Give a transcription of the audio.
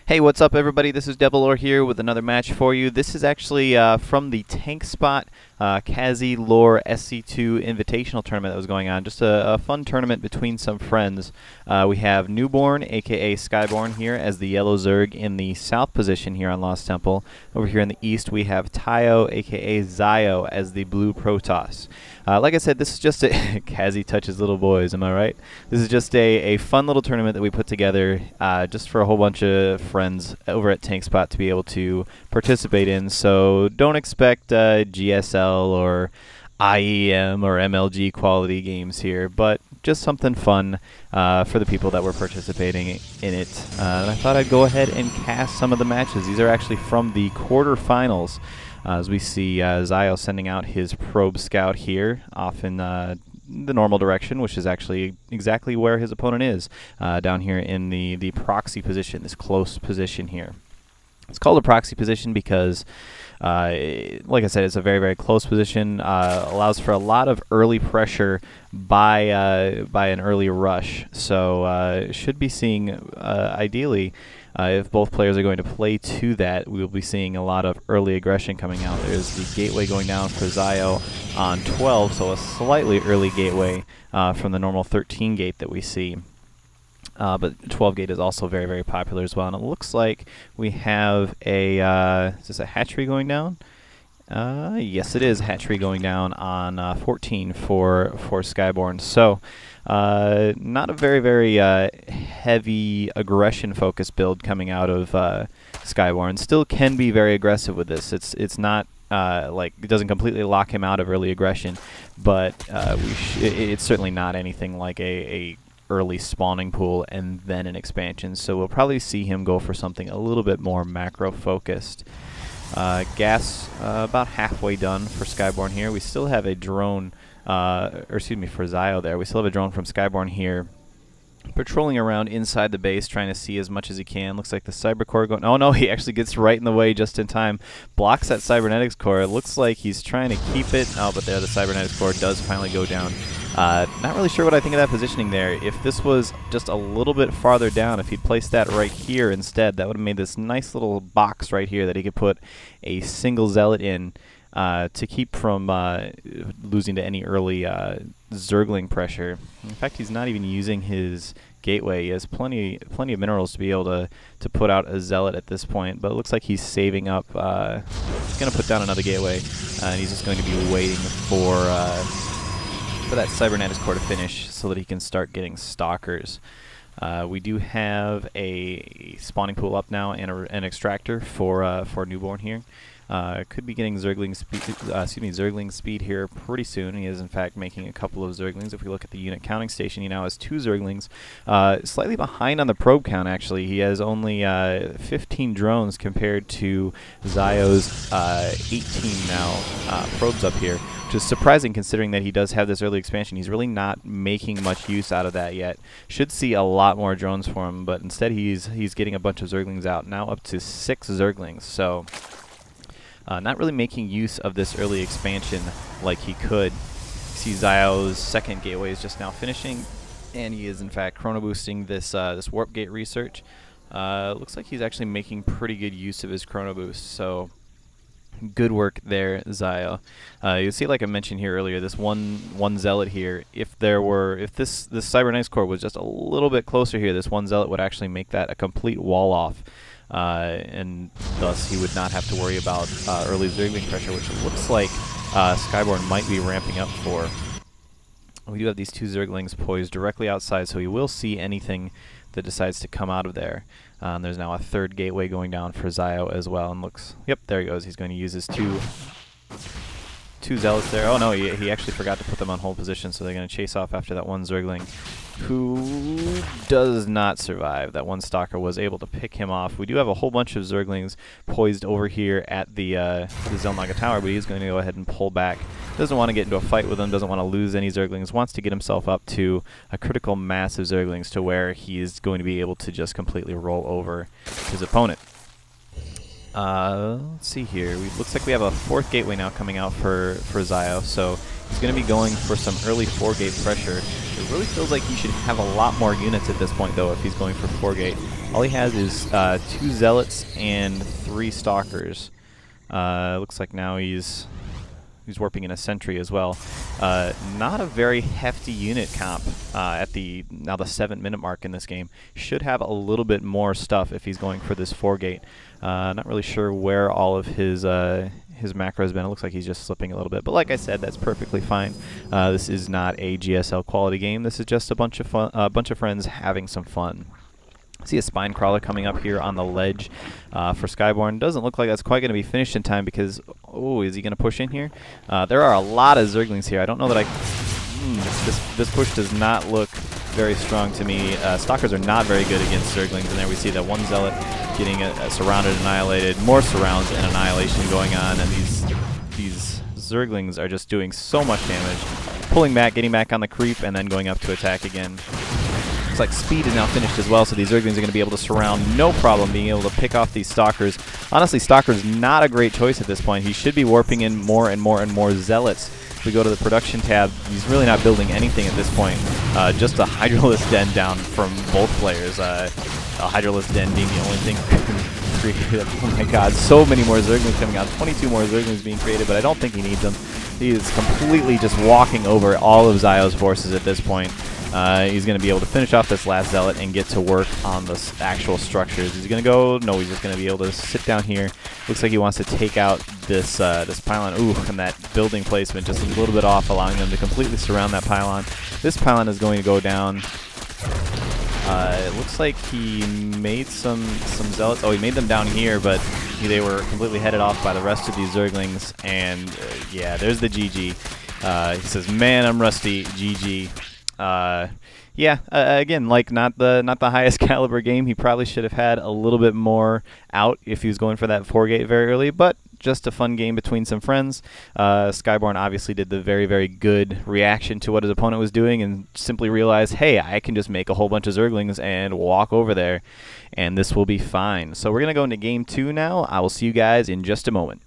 Hey, what's up, everybody? This is Devilor here with another match for you. This is actually from the Tank Spot Kaze Lore SC2 Invitational Tournament that was going on. Just a fun tournament between some friends. We have Newborn, aka Skyborn, here as the yellow Zerg in the south position here on Lost Temple. Over here in the east, we have Taio, aka Zaio, as the blue Protoss. Like I said, this is just a Kaze touches little boys, am I right? This is just a fun little tournament that we put together just for a whole bunch of friends over at Tank Spot to be able to participate in. So don't expect GSL or IEM or MLG quality games here, but just something fun for the people that were participating in it. And I thought I'd go ahead and cast some of the matches. These are actually from the quarterfinals. As we see Zaio sending out his probe scout here off in the normal direction, which is actually exactly where his opponent is, down here in the proxy position, this close position here. It's called a proxy position because, like I said, it's a very, very close position, allows for a lot of early pressure by an early rush. So should be seeing, ideally, if both players are going to play to that, we will be seeing a lot of early aggression coming out. There's the gateway going down for Zaio on 12, so a slightly early gateway from the normal 13 gate that we see. But 12 gate is also very, very popular as well. And it looks like we have a, is this a hatchery going down? Yes, it is hatchery going down on 14 for Skyborn. So not a very, very heavy aggression-focused build coming out of Skyborn. Still can be very aggressive with this. It's not like it doesn't completely lock him out of early aggression, but it's certainly not anything like a early spawning pool and then an expansion. So we'll probably see him go for something a little bit more macro-focused. Gas about halfway done for Skyborn here. We still have a drone, or excuse me, for Zaio there. We still have a drone from Skyborn here patrolling around inside the base, trying to see as much as he can. Looks like the cyber core going... Oh no, he actually gets right in the way just in time. Blocks that cybernetics core. It looks like he's trying to keep it. Oh, but there the cybernetics core does finally go down. Not really sure what I think of that positioning there. If this was just a little bit farther down, if he'd placed that right here instead, that would have made this nice little box right here that he could put a single zealot in to keep from losing to any early Zergling pressure. In fact, he's not even using his gateway. He has plenty of minerals to be able to put out a zealot at this point, but it looks like he's saving up. He's going to put down another gateway, and he's just going to be waiting for that cybernetics core to finish so that he can start getting stalkers. We do have a spawning pool up now and an extractor for Newborn here. Could be getting Zergling speed here pretty soon. He is in fact making a couple of Zerglings. If we look at the unit counting station, he now has 2 Zerglings. Slightly behind on the probe count actually. He has only 15 drones compared to Zaio's 18 now probes up here, which is surprising considering that he does have this early expansion. He's really not making much use out of that yet. Should see a lot more drones for him, but instead he's getting a bunch of Zerglings out, now up to 6 Zerglings. So not really making use of this early expansion like he could. See Zaio's second gateway is just now finishing, and he is in fact chrono boosting this this warp gate research. Looks like he's actually making pretty good use of his chrono boost. So good work there, Zaio. You see, like I mentioned here earlier, this one zealot here. If this cybernetics core was just a little bit closer here, this one zealot would actually make that a complete wall off. And thus he would not have to worry about early Zergling pressure, which it looks like Skyborn might be ramping up for. We do have these 2 Zerglings poised directly outside, so he will see anything that decides to come out of there. There's now a 3rd gateway going down for Zaio as well, and looks... Yep, there he goes. He's going to use his two zealots there. Oh no, he actually forgot to put them on hold position, so they're going to chase off after that one Zergling, who does not survive. That one stalker was able to pick him off. We do have a whole bunch of Zerglings poised over here at the Zelnaga Tower, but he's going to go ahead and pull back. Doesn't want to get into a fight with them, doesn't want to lose any Zerglings, wants to get himself up to a critical mass of Zerglings to where he is going to be able to just completely roll over his opponent. Let's see here. Looks like we have a 4th gateway now coming out for Zaio, so He's going to be going for some early 4-gate pressure. It really feels like he should have a lot more units at this point, though, if he's going for 4-gate. All he has is 2 Zealots and 3 Stalkers. Looks like now he's warping in a Sentry as well. Not a very hefty unit comp at the 7-minute mark in this game. Should have a little bit more stuff if he's going for this 4-gate. Not really sure where all of his macro has been. It looks like he's just slipping a little bit, but like I said, that's perfectly fine. This is not a GSL quality game. This is just a bunch of fun, bunch of friends having some fun. I see a Spine Crawler coming up here on the ledge for Skyborn. Doesn't look like that's quite going to be finished in time because, oh, is he going to push in here? There are a lot of Zerglings here. I don't know that this push does not look very strong to me. Stalkers are not very good against Zerglings, and there we see that one Zealot getting surrounded, annihilated, more surrounds and annihilation going on, and these Zerglings are just doing so much damage. Pulling back, getting back on the creep, and then going up to attack again. Looks like speed is now finished as well, so these Zerglings are going to be able to surround no problem, being able to pick off these Stalkers. Honestly, Stalker's not a great choice at this point. He should be warping in more and more and more Zealots. If we go to the production tab, he's really not building anything at this point. Just a Hydralisk Den down from both players. A Hydralisk Den being the only thing created. Oh my god, so many more Zerglings coming out. 22 more Zerglings being created, but I don't think he needs them. He is completely just walking over all of Zaio's forces at this point. He's going to be able to finish off this last Zealot and get to work on the actual structures. He's going to go, no, he's just going to be able to sit down here. Looks like he wants to take out this this pylon. Ooh, and that building placement just a little bit off, allowing them to completely surround that pylon. This pylon is going to go down. It looks like he made some Zealots. Oh, he made them down here, but they were completely headed off by the rest of these Zerglings. And yeah, there's the GG. He says, "Man, I'm rusty." GG. Yeah, again, like not the highest caliber game. He probably should have had a little bit more out if he was going for that 4-gate very early, but just a fun game between some friends. Skyborn obviously did the very, very good reaction to what his opponent was doing and simply realized, hey, I can just make a whole bunch of Zerglings and walk over there, and this will be fine. So we're going to go into game 2 now. I will see you guys in just a moment.